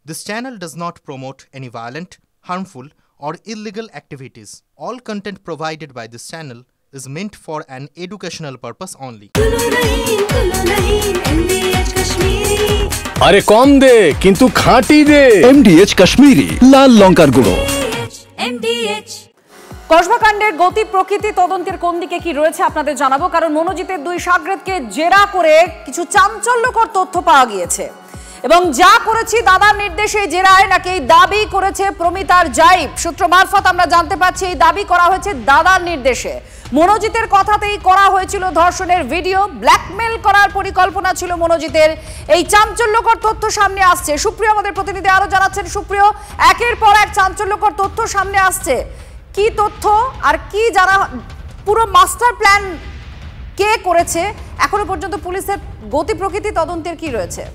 This channel does not promote any violent, harmful, or illegal activities. All content provided by this channel is meant for an educational purpose only. আরে কম দে কিন্তু খাঁটি দে। MDH Kashmiri লাল লঙ্কার গুঁড়ো। কসবাকাণ্ডের গতি প্রকৃতি তদন্তের কোন দিকে কি রয়েছে আপনাদের জানাবো, কারণ মনোজিতের দুই শাগরেদকে জেরা করে কিছু চাঞ্চল্যকর তথ্য পাওয়া গিয়েছে এবং যা করেছি দাদার নির্দেশে জেরায় নাকি এই দাবি করেছে প্রমিতার জাইব। সূত্র মারফত আমরা জানতে পারছি এই দাবি করা হয়েছে দাদার নির্দেশে। মনোজিতের কথাতেই করা হয়েছিল ধর্ষণের ভিডিও, ব্ল্যাকমেল করার পরিকল্পনা ছিল মনোজিতের। এই চাঞ্চল্যকর তথ্য সামনে আসছে। সুপ্রিয় আমাদের প্রতিনিধি আরো জানাচ্ছেন। সুপ্রিয়, একের পর এক চাঞ্চল্যকর তথ্য সামনে আসছে, কি তথ্য আর কি জানা, পুরো মাস্টার প্ল্যান কে করেছে, এখনো পর্যন্ত পুলিশের গতি প্রকৃতি তদন্তের কি রয়েছে?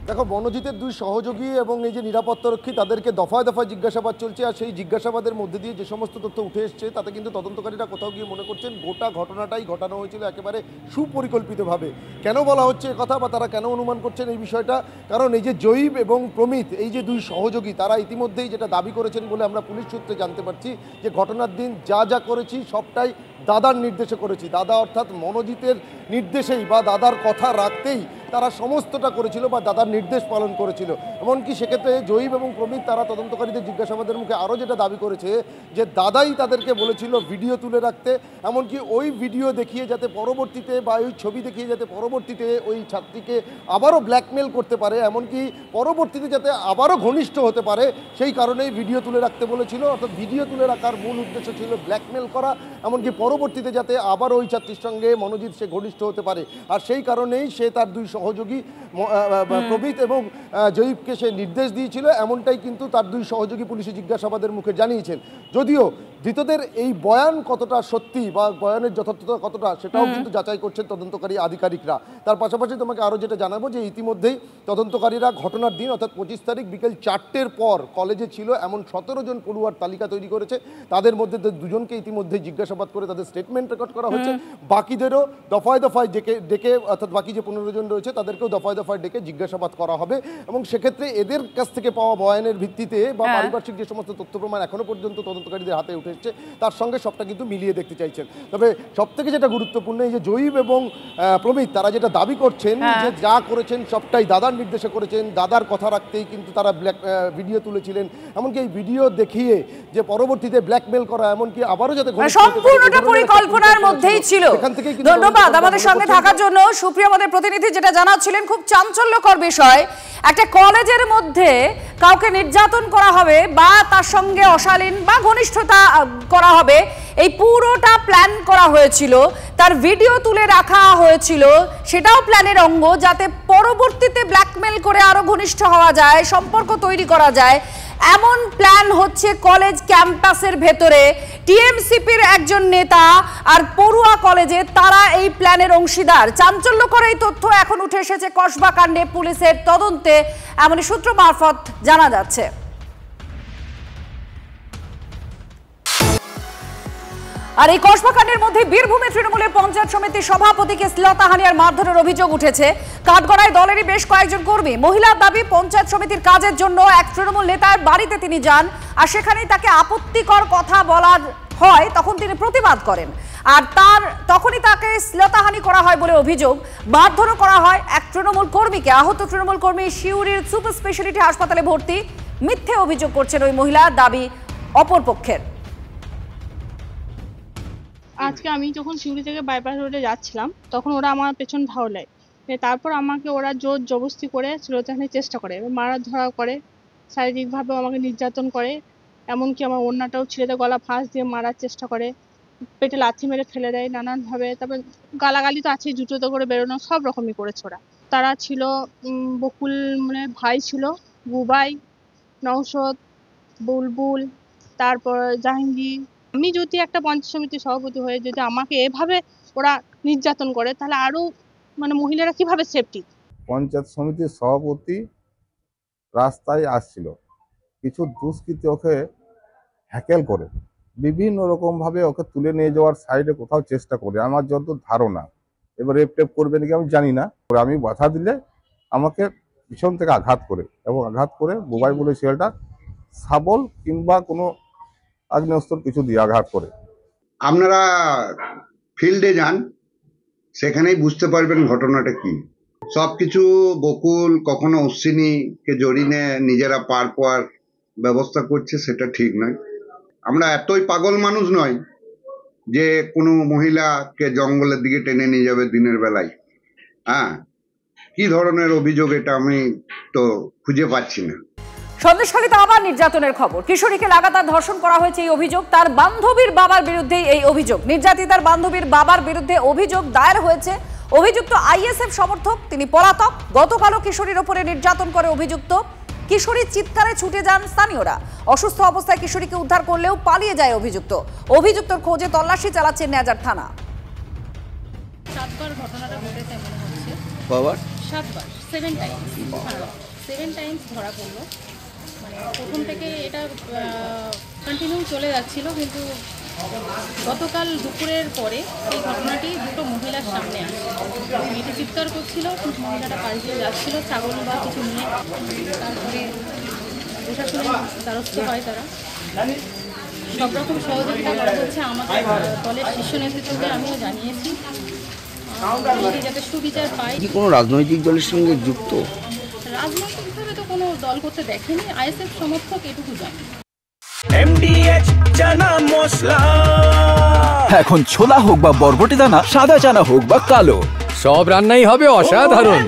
দেখো, মনোজিতের দুই সহযোগী এবং এই যে নিরাপত্তারক্ষী তাদেরকে দফায় দফায় জিজ্ঞাসাবাদ চলছে। আর সেই জিজ্ঞাসাবাদের মধ্যে দিয়ে যে সমস্ত তথ্য উঠে এসছে তাতে কিন্তু তদন্তকারীরা কোথাও গিয়ে মনে করছেন গোটা ঘটনাটাই ঘটানো হয়েছিল একেবারে সুপরিকল্পিতভাবে। কেন বলা হচ্ছে কথা বা তারা কেন অনুমান করছেন এই বিষয়টা, কারণ এই যে জয়ীব এবং প্রমিত এই যে দুই সহযোগী তারা ইতিমধ্যেই যেটা দাবি করেছেন বলে আমরা পুলিশ সূত্রে জানতে পারছি যে ঘটনার দিন যা যা করেছি সবটাই দাদার নির্দেশে করেছি। দাদা অর্থাৎ মনোজিতের নির্দেশেই বা দাদার কথা রাখতেই তারা সমস্তটা করেছিল বা দাদার নির্দেশ পালন করেছিল। এমনকি সেক্ষেত্রে জয়ীব এবং প্রমিত তারা তদন্তকারীদের জিজ্ঞাসাবাদের মুখে আরও যেটা দাবি করেছে যে দাদাই তাদেরকে বলেছিল ভিডিও তুলে রাখতে, এমনকি ওই ভিডিও দেখিয়ে যাতে পরবর্তীতে বা ওই ছবি দেখিয়ে যাতে পরবর্তীতে ওই ছাত্রীকে আবারও ব্ল্যাকমেল করতে পারে, এমনকি পরবর্তীতে যাতে আবারও ঘনিষ্ঠ হতে পারে সেই কারণেই ভিডিও তুলে রাখতে বলেছিল। অর্থাৎ ভিডিও তুলে রাখার মূল উদ্দেশ্য ছিল ব্ল্যাকমেল করা, এমনকি পরবর্তীতে যাতে আবার ওই ছাত্রীর সঙ্গে মনোজিৎ সে ঘনিষ্ঠ হতে পারে। আর সেই কারণেই সে তার দুই সহযোগী প্রমিত এবং জয়ীবকে সে নির্দেশ দিয়েছিল, এমনটাই কিন্তু তার দুই সহযোগী পুলিশি জিজ্ঞাসাবাদের মুখে জানিয়েছেন। যদিও ধৃতদের এই বয়ান কতটা সত্যি বা বয়ানের যথার্থতা কতটা সেটাও কিন্তু যাচাই করছেন তদন্তকারী আধিকারিকরা। তার পাশাপাশি তোমাকে আরও যেটা জানাবো যে ইতিমধ্যেই তদন্তকারীরা ঘটনার দিন অর্থাৎ 25 তারিখ বিকেল 4টের পর কলেজে ছিল এমন 17 জন পড়ুয়ার তালিকা তৈরি করেছে। তাদের মধ্যে দুজনকে ইতিমধ্যে জিজ্ঞাসাবাদ করে তাদের স্টেটমেন্ট রেকর্ড করা হয়েছে। বাকিদেরও দফায় দফায় ডেকে অর্থাৎ বাকি যে 15 জন রয়েছে তাদেরকেও দফায় দফায় ডেকে জিজ্ঞাসাবাদ করা হবে এবং সেক্ষেত্রে এদের কাছ থেকে পাওয়া বয়ানের ভিত্তিতে বা পারিপার্শ্বিক যে সমস্ত তথ্য প্রমাণ এখনো পর্যন্ত তদন্তকারীদের হাতে উঠে এসছে তার সঙ্গে সবটা কিন্তু মিলিয়ে দেখতে চাইছেন। তবে সবথেকে যেটা গুরুত্বপূর্ণ এই যে জয়ীব এবং প্রমিত তারা যেটা দাবি করছেন যে যা করেছেন সবটাই দাদার নির্দেশে করেছেন, দাদার কথা রাখতেই কিন্তু তারা ভিডিও তুলেছিলেন, এমনকি এই ভিডিও দেখিয়ে যে পরবর্তীতে ব্ল্যাকমেল করা, এমনকি আবারও যাতে সম্পূর্ণটা পরিকল্পনার মধ্যেই ছিল। ধন্যবাদ আমাদের সঙ্গে থাকার জন্য। সুপ্রিয় আমাদের প্রতিনিধি যেটা জানাচ্ছিলেন, খুব চাঞ্চল্যকর বিষয়, একটা কলেজের মধ্যে কাউকে নির্যাতন করা হবে বা তার সঙ্গে অশালীন বা ঘনিষ্ঠতা করা হবে, এই পুরোটা প্ল্যান করা হয়েছিল, তার ভিডিও তুলে রাখা হয়েছিল, সেটাও প্ল্যানের অঙ্গ, যাতে পরবর্তীতে ব্ল্যাকমেল করে আরো ঘনিষ্ঠ হওয়া যায়, সম্পর্ক তৈরি করা যায়। এমন প্ল্যান হচ্ছে কলেজ ক্যাম্পাসের ভেতরে। টিএমসিপির একজন নেতা আর পড়ুয়া কলেজে তারা এই প্ল্যানের অংশীদার। চাঞ্চল্যকর এই তথ্য এখন উঠে এসেছে কসবাকাণ্ডে পুলিশের তদন্তে, এমনই সূত্র মারফত জানা যাচ্ছে। আর এই কসবাকাণ্ডের মধ্যে বীরভূমে তৃণমূলের পঞ্চায়েত সমিতির সভাপতিকে শ্লীলতাহানি আর মারধরের অভিযোগ উঠেছে। কাঠগড়ায় দলেরই বেশ কয়েকজন কর্মী। মহিলার দাবি, পঞ্চায়েত সমিতির কাজের জন্য এক তৃণমূল নেতার বাড়িতে তিনি যান আর সেখানেই তাকে আপত্তিকর কথা বলার হয়, তখন তিনি প্রতিবাদ করেন আর তখনই তাকে শ্লীলতাহানি করা হয় বলে অভিযোগ। মারধরও করা হয় এক তৃণমূল কর্মীকে। আহত তৃণমূল কর্মী সিউড়ির সুপার স্পেশালিটি হাসপাতালে ভর্তি। মিথ্যে অভিযোগ করছেন ওই মহিলা, দাবি অপর পক্ষের। আজকে আমি যখন সিউড়ি থেকে বাইপাস রোডে যাচ্ছিলাম তখন ওরা আমার পেছন ধাওলায়, তারপর আমাকে ওরা জোর জবরদস্তি করে শ্লীলতাহানির চেষ্টা করে, মারা ধরা করে, শারীরিকভাবেও আমাকে নির্যাতন করে, এমনকি আমার ওড়নাটাও ছিঁড়ে দেয়, গলা ফাঁস দিয়ে মারার চেষ্টা করে, পেটে লাথি মেরে ফেলে দেয় নানানভাবে। তারপর গালাগালি তো আছে, জুতোতে করে বেরোনো, সব রকমই করেছে ওরা। তারা ছিল বকুল মানে ভাই ছিল, বুবাই, নওশদ, বুলবুল, তারপর জাহাঙ্গীর। আমি যদি একটা পঞ্চায়েত সমিতির সভাপতি হয়ে যদি আমাকে এভাবে ওরা নির্যাতন করে তাহলে আরো মানে মহিলারা কিভাবে সেফটি। পঞ্চায়েত সমিতির সভাপতি রাস্তায় আসছিল, কিছু দুষ্কৃতী ওকে হ্যাকেল করে বিভিন্ন রকম ভাবে ওকে তুলে নিয়ে যাওয়ার সাইডে কোথাও চেষ্টা করে, আমার যত ধারণা এবার রেপ টেপ করবে নাকি আমি জানি না। আমি বাধা দিলে আমাকে পিছন থেকে আঘাত করে এবং আঘাত করে বোবাই বলে ছেলেটা শাবল কিংবা কোনো আগ্নেয়াস্ত্র কিছু দিয়ে আঘাত করে। আপনারা ফিল্ডে যান, সেখানেই বুঝতে পারবেন ঘটনাটা কি। সবকিছু বকুল কখনো অশ্বিনীকে জড়িয়ে নিজেরা পার পাওয়ার ব্যবস্থা করছে, সেটা ঠিক নয়। আমরা এতই পাগল মানুষ নয় যে কোনো মহিলাকে জঙ্গলের দিকে টেনে নিয়ে যাবে দিনের বেলায়। হ্যাঁ, কি ধরনের অভিযোগ এটা আমি তো খুঁজে পাচ্ছি না। সন্দেশখালীতে আবার নির্যাতনের খবর। কিশোরীকে লাগাতার ধর্ষণ করা হয়েছে এই অভিযোগ। তার বান্ধবীর বাবার বিরুদ্ধে এই অভিযোগ। নির্যাতিতার বান্ধবীর বাবার বিরুদ্ধে অভিযোগ দায়ের হয়েছে। অভিযুক্ত আইএসএফ সমর্থক, তিনি পলাতক। গতকালও কিশোরীর উপরে নির্যাতন করে অভিযুক্ত। কিশোরীর চিৎকারে ছুটে যান স্থানীয়রা। অসুস্থ অবস্থায় কিশোরীকে উদ্ধার করলেও পালিয়ে যায় অভিযুক্ত। অভিযুক্তর খোঁজে তল্লাশি চালাচ্ছে নেয়াজার থানা। 7বার ঘটনাটা ঘটেছে মনে হচ্ছে। বাবা 7বার, 7 টাইমস। 7 টাইমস ধরা পড়লো। মানে প্রথম থেকে এটা কন্টিনিউ চলে যাচ্ছিল, কিন্তু গতকাল দুপুরের পরে এই ঘটনাটি দুটো মহিলার সামনে আসে। মেয়েটি চিৎকার করছিল, মহিলাটা পাল্টে যাচ্ছিল ছাগল বা কিছু নিয়ে। তারপরে প্রশাসনের দ্বারস্থ হয় তারা। সব রকম সহযোগিতা করা হচ্ছে আমাদের দলের শীর্ষ নেতৃত্বকে আমিও জানিয়েছি যাতে সুবিচার পায়। কি কোনো রাজনৈতিক দলের সঙ্গে যুক্ত? রাজনৈতিকভাবে তো কোনো দল করতে দেখেনি, আইএসএফ সমর্থক এটুকু জানি। MDH চানা মশলা। এখন ছোলা হোক বা বরবটি দানা, সাদা চানা হোক বা কালো, সব রান্নাই হবে অসাধারণ।